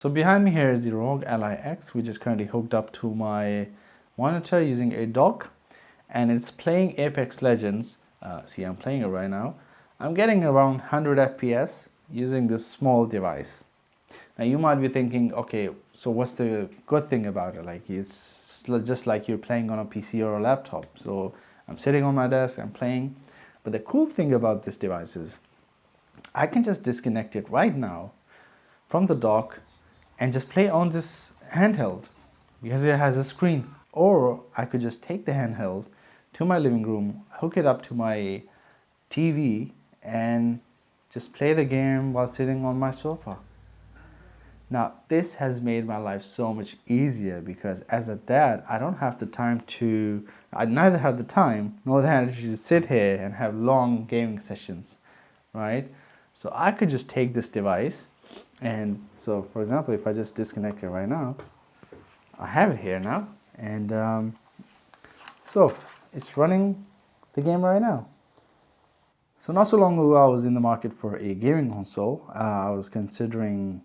So behind me here is the ROG ALLY X, which is currently hooked up to my monitor using a dock, and it's playing Apex Legends. See, I'm playing it right now. I'm getting around 100 FPS using this small device. Now you might be thinking, okay, so what's the good thing about it? Like, it's just like you're playing on a PC or a laptop. So I'm sitting on my desk, I'm playing. But the cool thing about this device is I can just disconnect it right now from the dock and just play on this handheld because it has a screen. Or I could just take the handheld to my living room, hook it up to my TV, and just play the game while sitting on my sofa. Now, this has made my life so much easier because as a dad, I neither have the time nor the energy to sit here and have long gaming sessions, right? So I could just take this device, and so for example, if I just disconnect it right now, I have it here now, and so it's running the game right now. So not so long ago, I was in the market for a gaming console. I was considering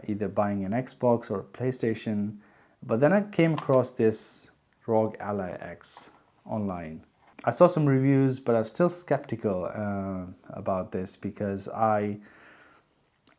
either buying an Xbox or a PlayStation, but then I came across this ROG ALLY X online. I saw some reviews, but I'm still skeptical about this because I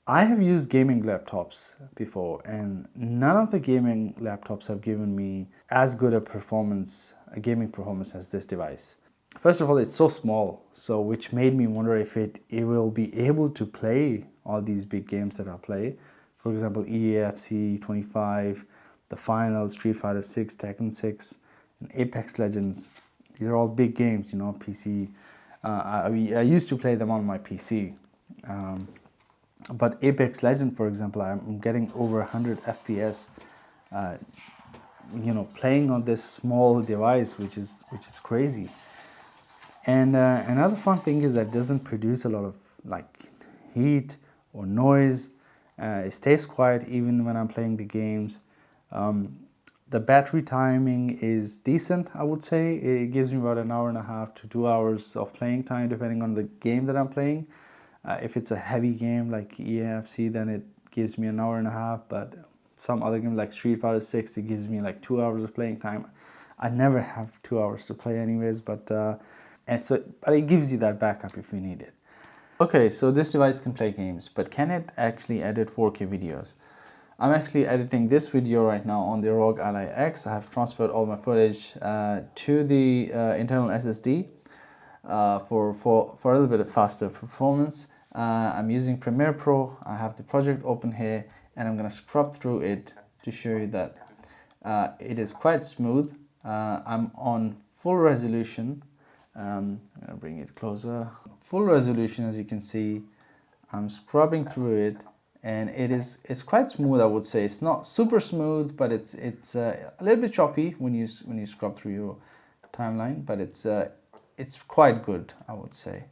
have used gaming laptops before, and none of the gaming laptops have given me as good a gaming performance as this device. First of all, it's so small, so which made me wonder if it will be able to play all these big games that I play. For example, EAFC 25, The Final, Street Fighter 6, Tekken 6, and Apex Legends. These are all big games, PC. I used to play them on my PC. But Apex Legend, for example, I'm getting over 100 FPS, playing on this small device, which is crazy. And another fun thing is that it doesn't produce a lot of heat or noise. It stays quiet even when I'm playing the games. The battery timing is decent, I would say. It gives me about an hour and a half to 2 hours of playing time, depending on the game that I'm playing. If it's a heavy game like EAFC, then it gives me an hour and a half. But some other game like Street Fighter 6, it gives me like 2 hours of playing time. I never have 2 hours to play anyways, but it gives you that backup if you need it. Okay, so this device can play games, but can it actually edit 4K videos? I'm actually editing this video right now on the ROG ALLY X. I have transferred all my footage to the internal SSD for a little bit of faster performance. I'm using Premiere Pro. I have the project open here, and I'm going to scrub through it to show you that it is quite smooth. I'm on full resolution. I'm going to bring it closer. Full resolution, as you can see. I'm scrubbing through it, and it's quite smooth, I would say. It's not super smooth, but it's a little bit choppy when you scrub through your timeline, but it's quite good, I would say.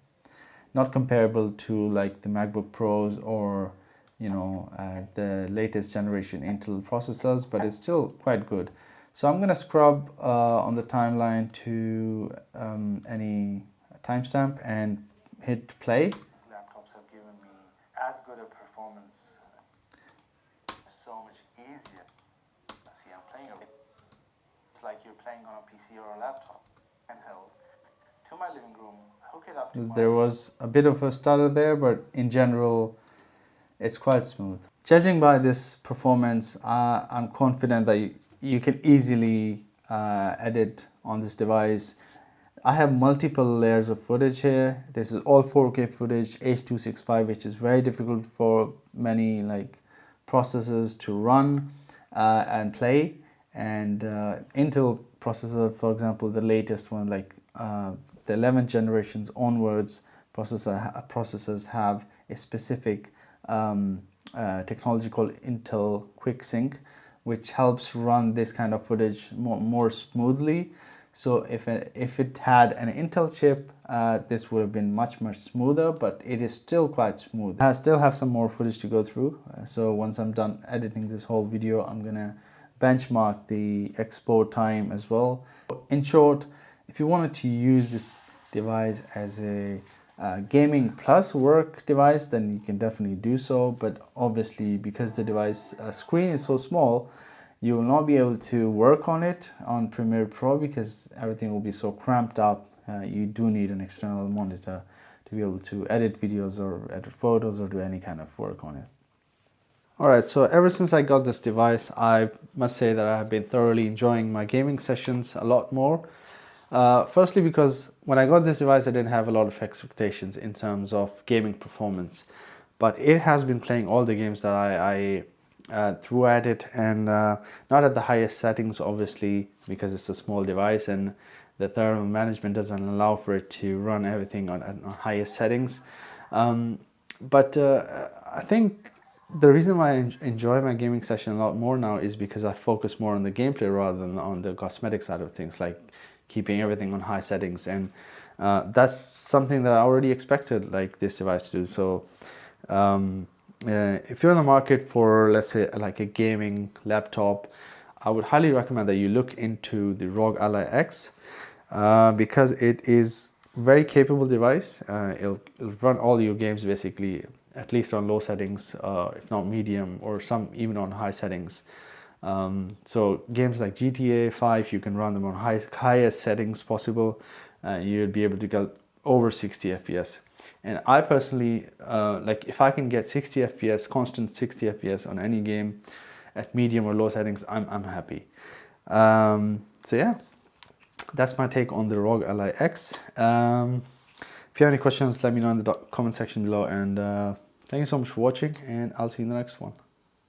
Not comparable to like the MacBook Pros or the latest generation Intel processors, but it's still quite good. So I'm going to scrub on the timeline to any timestamp and hit play. Laptops have given me as good a performance. So much easier. See, I'm playing a bit. It's like you're playing on a PC or a laptop. Handheld to my living room, hook it up to There was a bit of a stutter there, but in general, it's quite smooth. Judging by this performance, I'm confident that you can easily edit on this device. I have multiple layers of footage here. This is all 4K footage, H.265, which is very difficult for many processors to run and play. And Intel processor, for example, the latest one, the 11th generations onwards, processors have a specific technology called Intel QuickSync, which helps run this kind of footage more smoothly. So if it had an Intel chip, this would have been much smoother, but it is still quite smooth. I still have some more footage to go through. So once I'm done editing this whole video, I'm gonna benchmark the export time as well. In short, if you wanted to use this device as a gaming plus work device, then you can definitely do so. But obviously, because the device screen is so small, you will not be able to work on it on Premiere Pro because everything will be so cramped up. You do need an external monitor to be able to edit videos or edit photos or do any kind of work on it. Alright, so ever since I got this device, I must say that I have been thoroughly enjoying my gaming sessions a lot more. Firstly, because when I got this device, I didn't have a lot of expectations in terms of gaming performance, but it has been playing all the games that I threw at it, and not at the highest settings, obviously, because it's a small device and the thermal management doesn't allow for it to run everything on highest settings. But I think the reason why I enjoy my gaming session a lot more now is because I focus more on the gameplay rather than on the cosmetic side of things, like keeping everything on high settings. And that's something that I already expected like this device to do. So if you're in the market for, let's say, like a gaming laptop, I would highly recommend that you look into the ROG ALLY X because it is a very capable device. It'll run all your games basically, at least on low settings, if not medium, or some even on high settings. So games like GTA 5, you can run them on highest settings possible. You'll be able to get over 60 FPS. And I personally, like if I can get 60 FPS, constant 60 FPS on any game at medium or low settings, I'm happy. So yeah, that's my take on the ROG ALLY X. If you have any questions, let me know in the comment section below, and thank you so much for watching, and I'll see you in the next one.